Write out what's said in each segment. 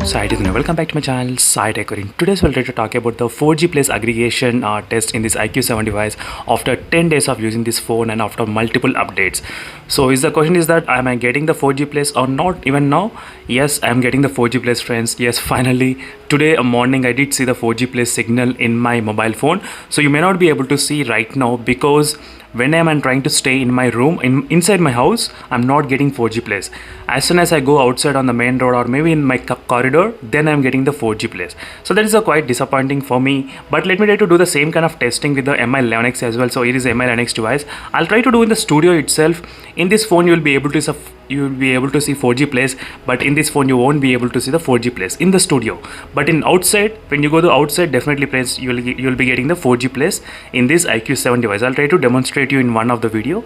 Hi, and welcome back to my channel, Sai Tech. In today's we'll try to talk about the 4G plus aggregation test in this IQ7 device after 10 days of using this phone and after multiple updates. So is the question is that am I getting the 4G plus or not even now? Yes, I am getting the 4G plus, friends. Yes, finally today morning I did see the 4G plus signal in my mobile phone. So you may not be able to see right now because when I am trying to stay in my room inside my house, I'm not getting 4G plus. As soon as I go outside on the main road or maybe in my corridor, then I'm getting the 4G plus. So that is a quite disappointing for me. But let me try to do the same kind of testing with the Mi11X as well. So it is Mi11X device. I'll try to do in the studio itself. In this phone, you will be able to see 4G plus, but in this phone you won't be able to see the 4G plus in the studio. But in outside, when you go to outside, definitely friends, you'll be getting the 4G plus in this IQ7 device. I'll try to demonstrate you in one of the video.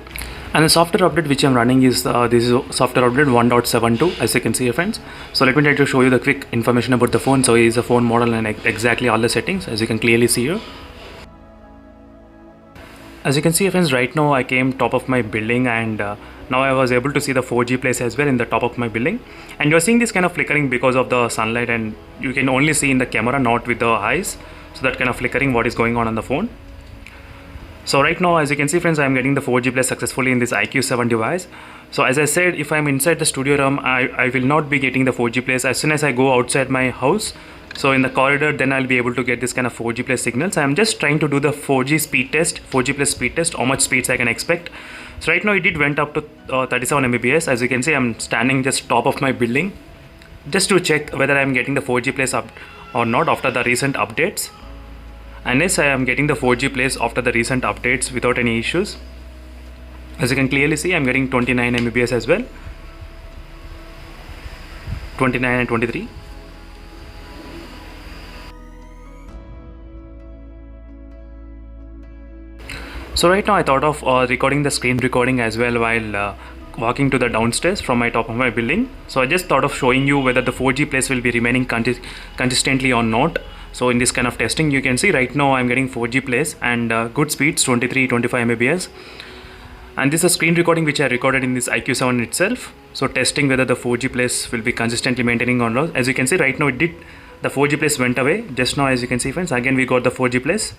And the software update which I'm running is this is software update 1.72, as you can see here, friends. So let me try to show you the quick information about the phone. So it is a phone model and exactly all the settings, as you can clearly see here. As you can see, friends, right now I came top of my building and now I was able to see the 4G place as well in the top of my building. And you're seeing this kind of flickering because of the sunlight, and you can only see in the camera, not with the eyes. So that kind of flickering what is going on the phone. So right now, as you can see, friends, I'm getting the 4G plus successfully in this IQ7 device. So as I said, if I'm inside the studio room, I will not be getting the 4G plus. As soon as I go outside my house, so in the corridor, then I'll be able to get this kind of 4G plus signals. I'm just trying to do the 4G speed test, 4G plus speed test, how much speeds I can expect. So right now it did went up to 37 Mbps. As you can see, I'm standing just top of my building just to check whether I'm getting the 4G plus up or not after the recent updates. And yes, I am getting the 4G plus after the recent updates without any issues. As you can clearly see, I'm getting 29 Mbps as well, 29 and 23. So right now I thought of recording the screen recording as well while walking to the downstairs from my top of my building. So I just thought of showing you whether the 4G place will be remaining consistently or not. So in this kind of testing, you can see right now I'm getting 4G place and good speeds, 23-25 Mbps. And this is a screen recording which I recorded in this IQ7 itself. So testing whether the 4G place will be consistently maintaining or not. As you can see right now, the 4G place went away just now. As you can see, friends, again we got the 4G place.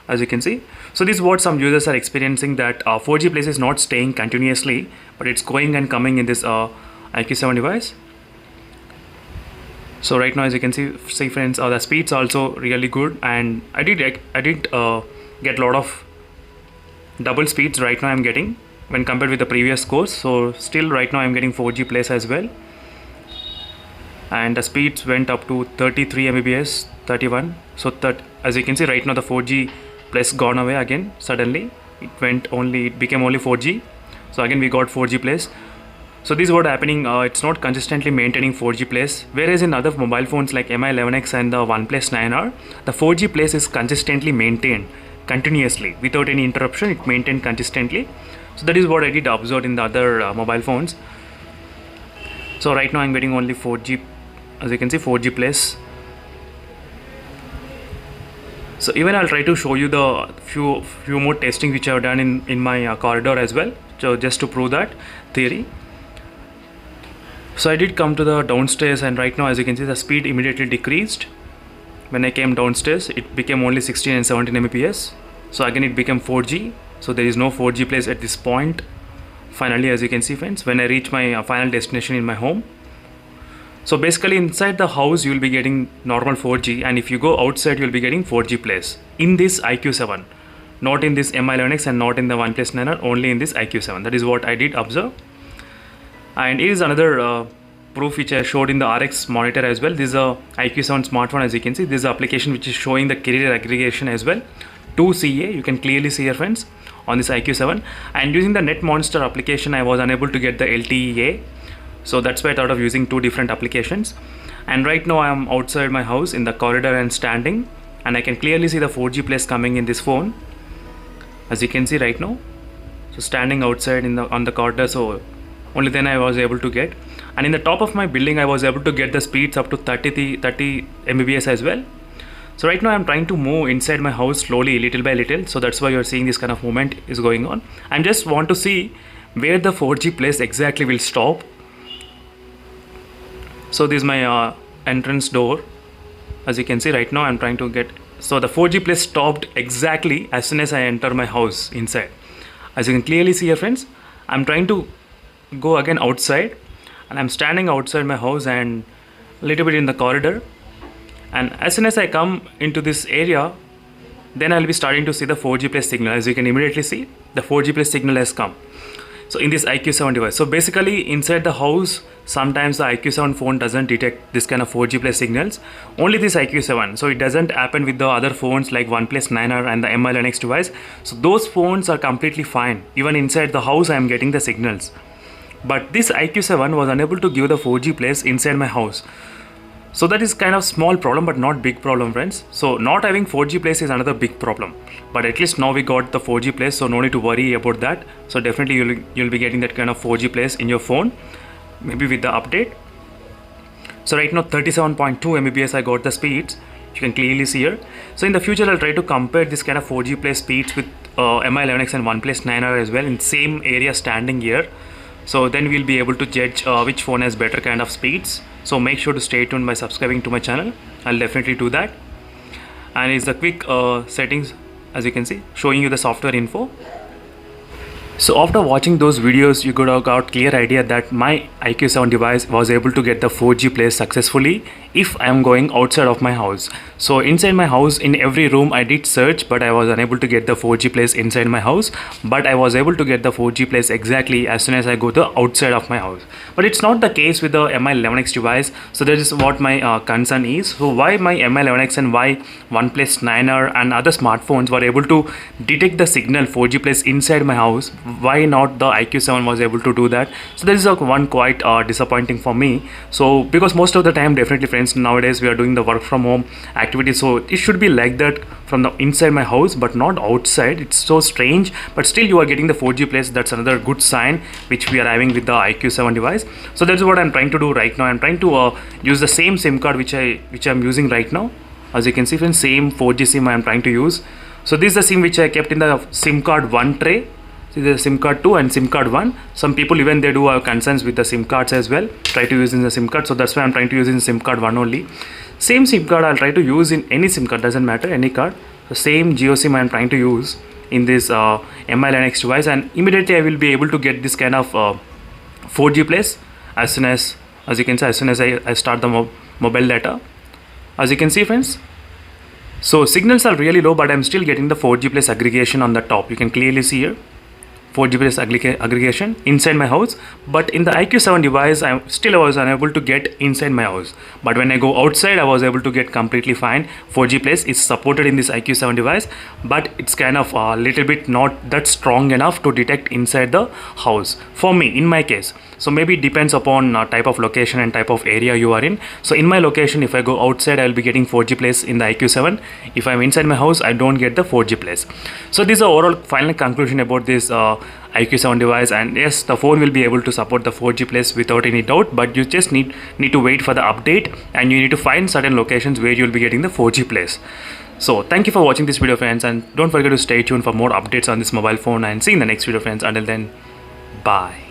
As you can see, so this is what some users are experiencing, that 4G place is not staying continuously, but it's going and coming in this IQ7 device. So right now, as you can see friends, the speeds also really good, and I did get a lot of double speeds right now I'm getting when compared with the previous course. So still right now I'm getting 4G place as well, and the speeds went up to 33 Mbps, 31. So that, as you can see right now, the 4G plus gone away again suddenly. It became only 4G. So again we got 4G plus. So this is what happening. It's not consistently maintaining 4G place, whereas in other mobile phones like Mi11X and the OnePlus 9R, the 4G place is consistently maintained continuously without any interruption. It maintained consistently. So that is what I did observe in the other mobile phones. So right now I'm getting only 4G, as you can see, 4G plus. So even I'll try to show you the few more testing which I have done in my corridor as well, so just to prove that theory. So I did come to the downstairs, and right now, as you can see, the speed immediately decreased. When I came downstairs, it became only 16 and 17 Mbps. So again it became 4G. So there is no 4G place at this point. Finally, as you can see, friends, when I reach my final destination in my home. So basically inside the house you will be getting normal 4G, and if you go outside you will be getting 4G plus in this IQ7, not in this Mi11X and not in the OnePlus 9R, only in this IQ7. That is what I did observe. And it is another proof which I showed in the RX monitor as well. This is a IQ7 smartphone. As you can see, this is an application which is showing the carrier aggregation as well to CA. You can clearly see here, friends, on this IQ7. And using the NetMonster application, I was unable to get the LTE. So that's why I thought of using two different applications. And right now I am outside my house in the corridor and standing, and I can clearly see the 4G plus coming in this phone, as you can see right now. So standing outside on the corridor, so only then I was able to get. And in the top of my building I was able to get the speeds up to 30 Mbps as well. So right now I'm trying to move inside my house slowly, little by little. So that's why you're seeing this kind of movement is going on. I just want to see where the 4G place exactly will stop. So this is my entrance door. As you can see right now, I'm trying to get, so the 4G Plus stopped exactly as soon as I enter my house inside. As you can clearly see here friends, I'm trying to go again outside, and I'm standing outside my house and a little bit in the corridor, and as soon as I come into this area, then I'll be starting to see the 4G Plus signal. As you can immediately see, the 4G Plus signal has come. So in this IQ7 device, so basically inside the house, sometimes the IQ7 phone doesn't detect this kind of 4G Plus signals, only this IQ7. So it doesn't happen with the other phones like OnePlus 9R and the MI Linux device. So those phones are completely fine. Even inside the house I am getting the signals. But this IQ7 was unable to give the 4G Plus inside my house. So that is kind of small problem, but not big problem friends. So not having 4G Plus is another big problem. But at least now we got the 4G Plus, so no need to worry about that. So definitely you'll be getting that kind of 4G Plus in your phone, maybe with the update. So right now 37.2 Mbps I got the speeds. You can clearly see here. So in the future I'll try to compare this kind of 4G Plus speeds with MI Linux and OnePlus 9R as well in same area standing here. So then we'll be able to judge which phone has better kind of speeds. So make sure to stay tuned by subscribing to my channel. I'll definitely do that. And it's the quick settings, as you can see, showing you the software info. So after watching those videos, you could have got clear idea that my IQ7 device was able to get the 4G Plus successfully if I am going outside of my house. So inside my house, in every room I did search, but I was unable to get the 4G Plus inside my house. But I was able to get the 4G Plus exactly as soon as I go to the outside of my house. But it's not the case with the MI11X device. So that is what my concern is. So why my MI11X and why OnePlus 9R and other smartphones were able to detect the signal 4G Plus inside my house, why not the IQ7 was able to do that? So that is one quite disappointing for me. So because most of the time, definitely friends, nowadays we are doing the work from home activities, so it should be like that from the inside my house but not outside. It's so strange, but still you are getting the 4G Plus. That's another good sign which we are having with the IQ7 device. So that's what I'm trying to do right now. I'm trying to use the same SIM card which I'm using right now. As you can see friends, same 4G SIM I'm trying to use. So this is the SIM which I kept in the SIM card 1 tray. The SIM card 2 and SIM card 1. Some people even they do have concerns with the SIM cards as well, try to use in the SIM card. So that's why I'm trying to use in SIM card 1 only. Same SIM card I'll try to use in any SIM card, doesn't matter, any card. So same Jio SIM I'm trying to use in this MI Linux device, and immediately I will be able to get this kind of 4G Plus as soon as you can see, as soon as I start the mobile data. As you can see friends, so signals are really low, but I'm still getting the 4G Plus aggregation on the top. You can clearly see here 4G Plus aggregation inside my house. But in the IQ7 device, I was unable to get inside my house. But when I go outside, I was able to get completely fine. 4G Plus is supported in this IQ7 device, but it's kind of a little bit not that strong enough to detect inside the house for me, in my case. So maybe it depends upon type of location and type of area you are in. So in my location, if I go outside, I'll be getting 4G Plus in the IQ7. If I'm inside my house, I don't get the 4G Plus. So this is the overall final conclusion about this IQ7 device. And yes, the phone will be able to support the 4G Plus without any doubt, but you just need to wait for the update, and you need to find certain locations where you'll be getting the 4G Plus. So thank you for watching this video friends, and don't forget to stay tuned for more updates on this mobile phone, and see you in the next video friends. Until then, bye.